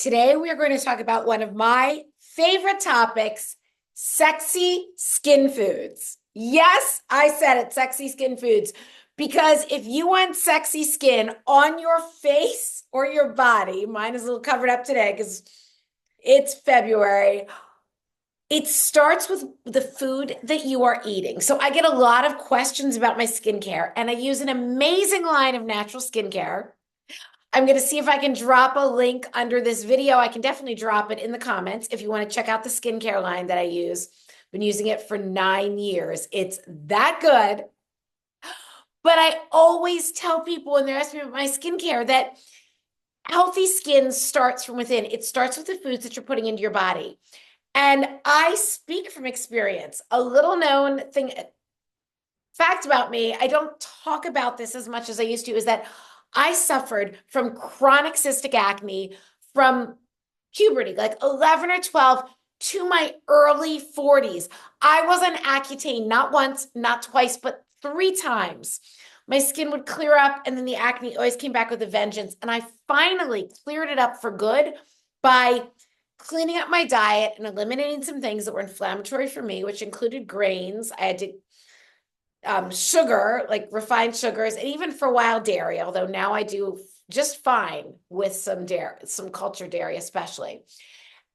Today, we are going to talk about one of my favorite topics, sexy skin foods. Yes, I said it, sexy skin foods. Because if you want sexy skin on your face or your body, mine is a little covered up today because it's February. It starts with the food that you are eating. So I get a lot of questions about my skincare, and I use an amazing line of natural skincare. I'm going to see if I can drop a link under this video. I can definitely drop it in the comments if you want to check out the skincare line that I use. Been using it for 9 years. It's that good. But I always tell people when they're asking me about my skincare that healthy skin starts from within. It starts with the foods that you're putting into your body. And I speak from experience. A little known thing, fact about me, I don't talk about this as much as I used to, is that I suffered from chronic cystic acne from puberty, like 11 or 12 to my early 40s. I was on Accutane not once, not twice, but 3 times. My skin would clear up, and then the acne always came back with a vengeance. And I finally cleared it up for good by cleaning up my diet and eliminating some things that were inflammatory for me, which included grains. I had to sugar, like refined sugars, and even for a while dairy, although now I do just fine with some dairy, some cultured dairy especially.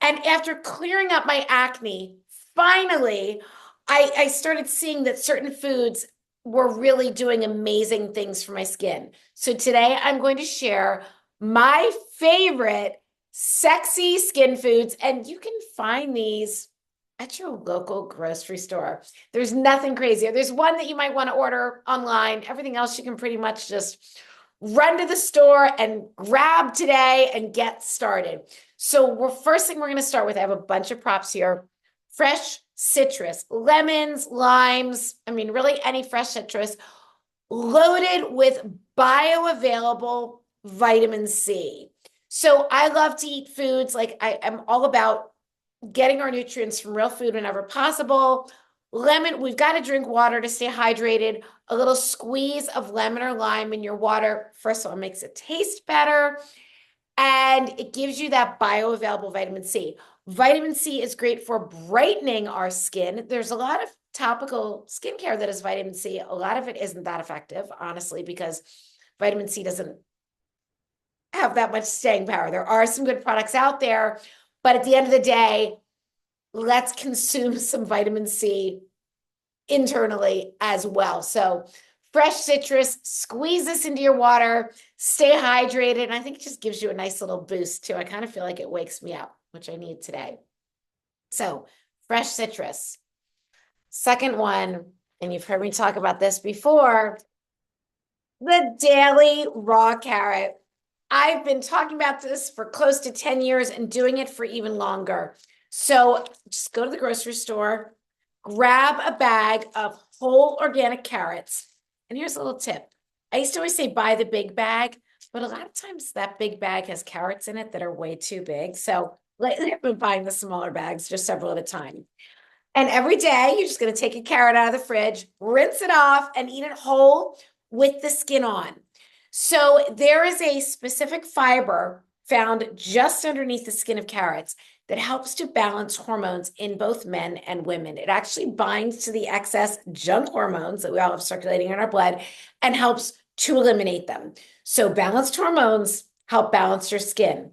And after clearing up my acne, finally, I started seeing that certain foods were really doing amazing things for my skin. So today I'm going to share my favorite sexy skin foods, and you can find these at your local grocery store. There's nothing crazier. There's one that you might want to order online. Everything else you can pretty much just run to the store and grab today and get started. So first thing we're going to start with, I have a bunch of props here. Fresh citrus, lemons, limes, I mean, really any fresh citrus, loaded with bioavailable vitamin C. So I love to eat foods like I'm all about getting our nutrients from real food whenever possible. Lemon, we've got to drink water to stay hydrated. A little squeeze of lemon or lime in your water, first of all, makes it taste better, and it gives you that bioavailable vitamin C. Vitamin C is great for brightening our skin. There's a lot of topical skincare that is vitamin C. A lot of it isn't that effective, honestly, because vitamin C doesn't have that much staying power. There are some good products out there, but at the end of the day, let's consume some vitamin C internally as well. So fresh citrus, squeeze this into your water, stay hydrated. And I think it just gives you a nice little boost too. I kind of feel like it wakes me up, which I need today. So fresh citrus. Second one, and you've heard me talk about this before, the daily raw carrot. I've been talking about this for close to 10 years and doing it for even longer. So just go to the grocery store, grab a bag of whole organic carrots. And here's a little tip. I used to always say buy the big bag, but a lot of times that big bag has carrots in it that are way too big. So lately I've been buying the smaller bags, just several at a time. And every day you're just going to take a carrot out of the fridge, rinse it off, and eat it whole with the skin on. So there is a specific fiber found just underneath the skin of carrots that helps to balance hormones in both men and women. It actually binds to the excess junk hormones that we all have circulating in our blood and helps to eliminate them. So balanced hormones help balance your skin.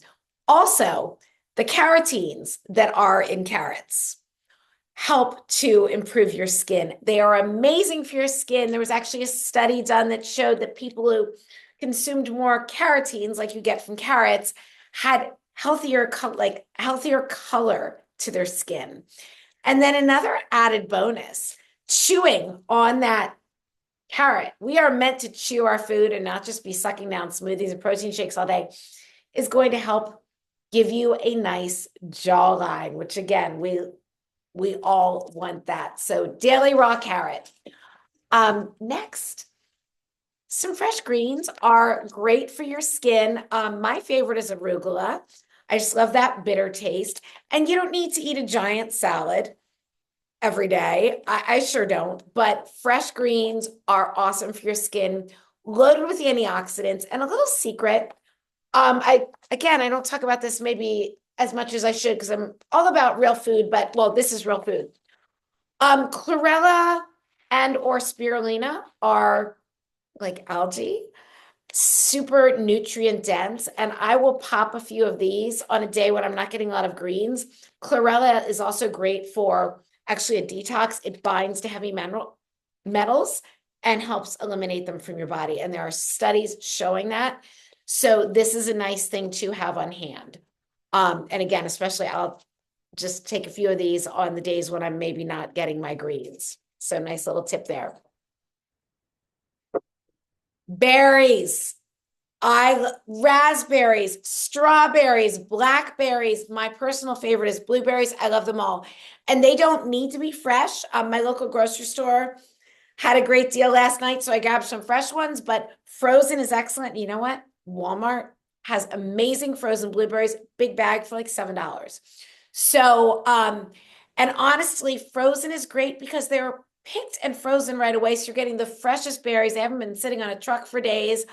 Also, the carotenes that are in carrots help to improve your skin. They are amazing for your skin. There was actually a study done that showed that people who consumed more carotenes, like you get from carrots, had healthier color to their skin. And then another added bonus, chewing on that carrot. We are meant to chew our food and not just be sucking down smoothies and protein shakes all day, is going to help give you a nice jawline, which again, we all want that. So daily raw carrot. Next, some fresh greens are great for your skin. My favorite is arugula. I just love that bitter taste. And you don't need to eat a giant salad every day. I sure don't. But fresh greens are awesome for your skin, loaded with antioxidants. And a little secret, I don't talk about this maybe as much as I should because I'm all about real food, but well, this is real food. Chlorella and or spirulina are like algae, super nutrient dense, and I will pop a few of these on a day when I'm not getting a lot of greens. Chlorella is also great for actually a detox. It binds to heavy metals and helps eliminate them from your body. And there are studies showing that. So this is a nice thing to have on hand. And again, especially I'll just take a few of these on the days when I'm maybe not getting my greens. So nice little tip there. Berries. Raspberries, strawberries, blackberries. My personal favorite is blueberries. I love them all. And they don't need to be fresh. My local grocery store had a great deal last night, so I grabbed some fresh ones, but frozen is excellent. You know what? Walmart has amazing frozen blueberries, big bag for like $7. So, and honestly, frozen is great because they're picked and frozen right away. So you're getting the freshest berries. They haven't been sitting on a truck for days.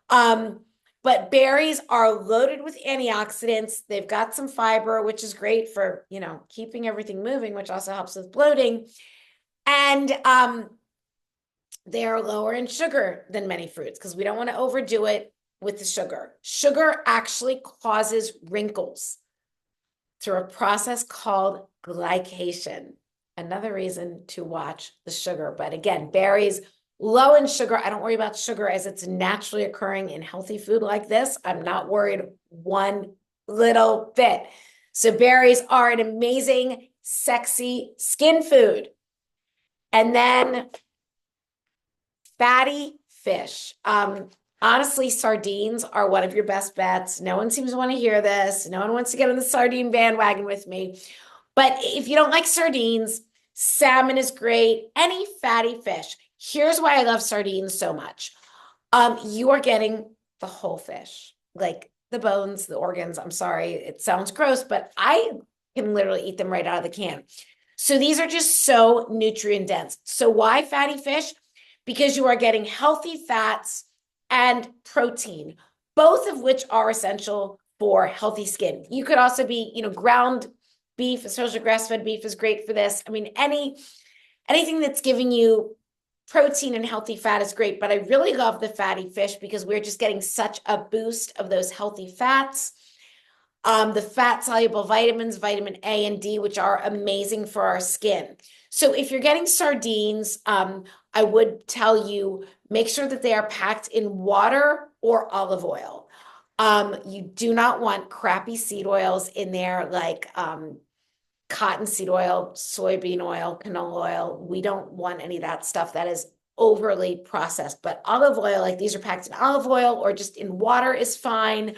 But berries are loaded with antioxidants. They've got some fiber, which is great for, keeping everything moving, which also helps with bloating. And they are lower in sugar than many fruits because we don't want to overdo it with the sugar. Sugar actually causes wrinkles through a process called glycation. Another reason to watch the sugar. But again, berries low in sugar. I don't worry about sugar as it's naturally occurring in healthy food like this. I'm not worried one little bit. So berries are an amazing, sexy skin food. And then fatty fish. Honestly, sardines are one of your best bets. No one seems to want to hear this. No one wants to get on the sardine bandwagon with me. But if you don't like sardines, salmon is great. Any fatty fish. Here's why I love sardines so much. You are getting the whole fish, like the bones, the organs. I'm sorry, it sounds gross, but I can literally eat them right out of the can. So these are just so nutrient dense. So why fatty fish? Because you are getting healthy fats and protein, both of which are essential for healthy skin. You could also be, ground beef, especially grass-fed beef is great for this. I mean, anything that's giving you protein and healthy fat is great, but I really love the fatty fish because we're just getting such a boost of those healthy fats. The fat-soluble vitamins, vitamin A and D, which are amazing for our skin. So if you're getting sardines, I would tell you, make sure that they are packed in water or olive oil. You do not want crappy seed oils in there like cottonseed oil, soybean oil, canola oil. We don't want any of that stuff that is overly processed, but olive oil, like these are packed in olive oil or just in water is fine.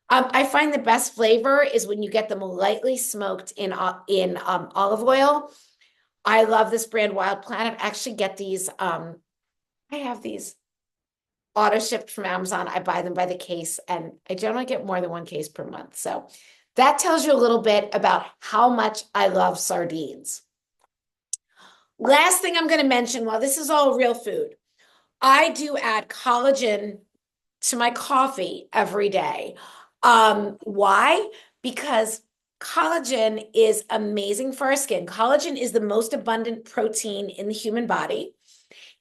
I find the best flavor is when you get them lightly smoked in olive oil. I love this brand Wild Planet. I actually get these. I have these auto shipped from Amazon. I buy them by the case and I generally get more than one case per month. So that tells you a little bit about how much I love sardines. Last thing I'm going to mention, while this is all real food, I do add collagen to my coffee every day. Why? Because collagen is amazing for our skin. Collagen is the most abundant protein in the human body.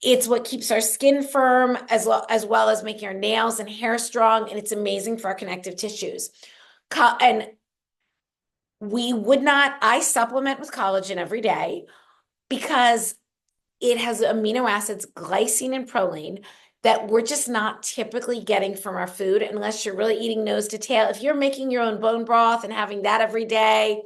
It's what keeps our skin firm as well as making our nails and hair strong, and it's amazing for our connective tissues. And I supplement with collagen every day because it has amino acids, glycine and proline, that we're just not typically getting from our food unless you're really eating nose to tail. If you're making your own bone broth and having that every day,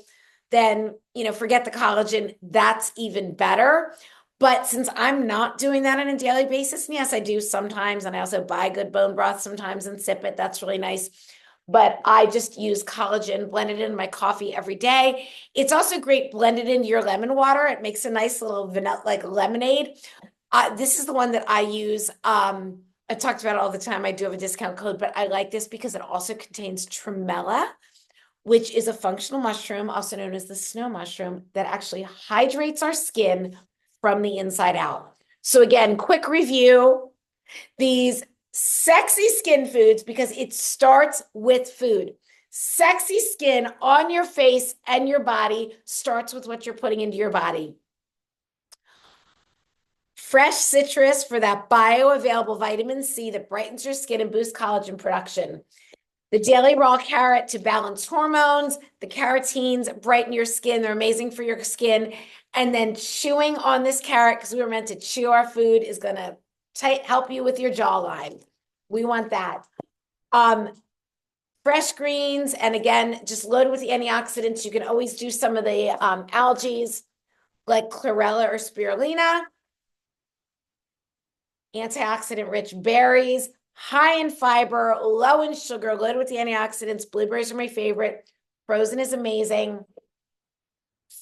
then, forget the collagen. That's even better. But since I'm not doing that on a daily basis, and yes, I do sometimes, and I also buy good bone broth sometimes and sip it. That's really nice. But I just use collagen blended in my coffee every day. It's also great blended into your lemon water. It makes a nice little vanilla, like lemonade. This is the one that I use. I talked about it all the time. I do have a discount code, but I like this because it also contains tremella, which is a functional mushroom, also known as the snow mushroom, that actually hydrates our skin from the inside out. So again, quick review. These Sexy skin foods, because it starts with food. Sexy skin on your face and your body starts with what you're putting into your body. Fresh citrus for that bioavailable vitamin C that brightens your skin and boosts collagen production. The daily raw carrot to balance hormones. The carotenes brighten your skin. They're amazing for your skin. And then chewing on this carrot, because we were meant to chew our food, is going to help you with your jawline. We want that. Fresh greens, and again, just loaded with the antioxidants. You can always do some of the algae like chlorella or spirulina. Antioxidant-rich berries, high in fiber, low in sugar, loaded with the antioxidants. Blueberries are my favorite. Frozen is amazing.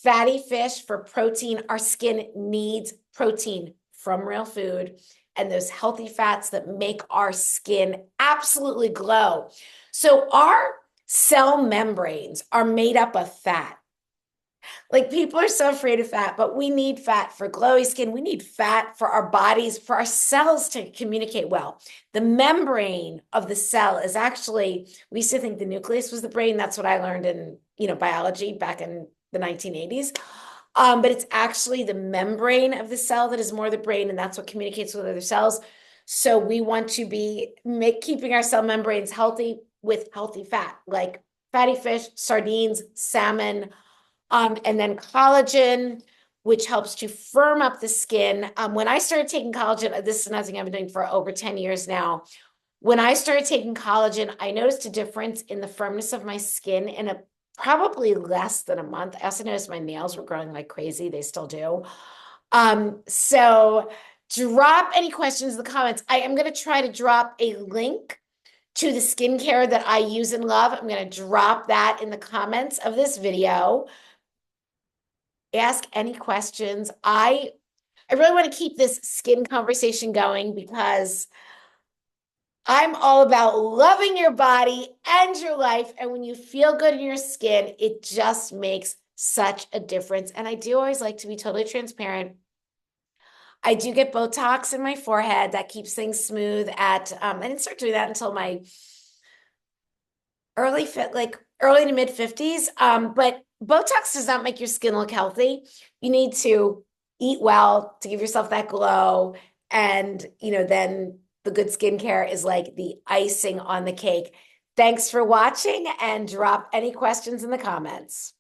Fatty fish for protein. Our skin needs protein from real food and those healthy fats that make our skin absolutely glow. So our cell membranes are made up of fat. Like, people are so afraid of fat, but we need fat for glowy skin. We need fat for our bodies, for our cells to communicate well. The membrane of the cell is actually, we used to think the nucleus was the brain. That's what I learned in, biology back in the 1980s. But it's actually the membrane of the cell that is more the brain, and that's what communicates with other cells. So we want to be keeping our cell membranes healthy with healthy fat, like fatty fish, sardines, salmon, and then collagen, which helps to firm up the skin. When I started taking collagen, this is nothing I've been doing for over 10 years now. When I started taking collagen, I noticed a difference in the firmness of my skin in probably less than a month. I also noticed my nails were growing like crazy. They still do. So drop any questions in the comments. I am going to try to drop a link to the skincare that I use and love. I'm going to drop that in the comments of this video. Ask any questions. I really want to keep this skin conversation going because I'm all about loving your body and your life. And when you feel good in your skin, it just makes such a difference. And I do always like to be totally transparent. I do get Botox in my forehead that keeps things smooth I didn't start doing that until my early to mid 50s. But Botox does not make your skin look healthy. You need to eat well to give yourself that glow. And, then the good skincare is like the icing on the cake. Thanks for watching, and drop any questions in the comments.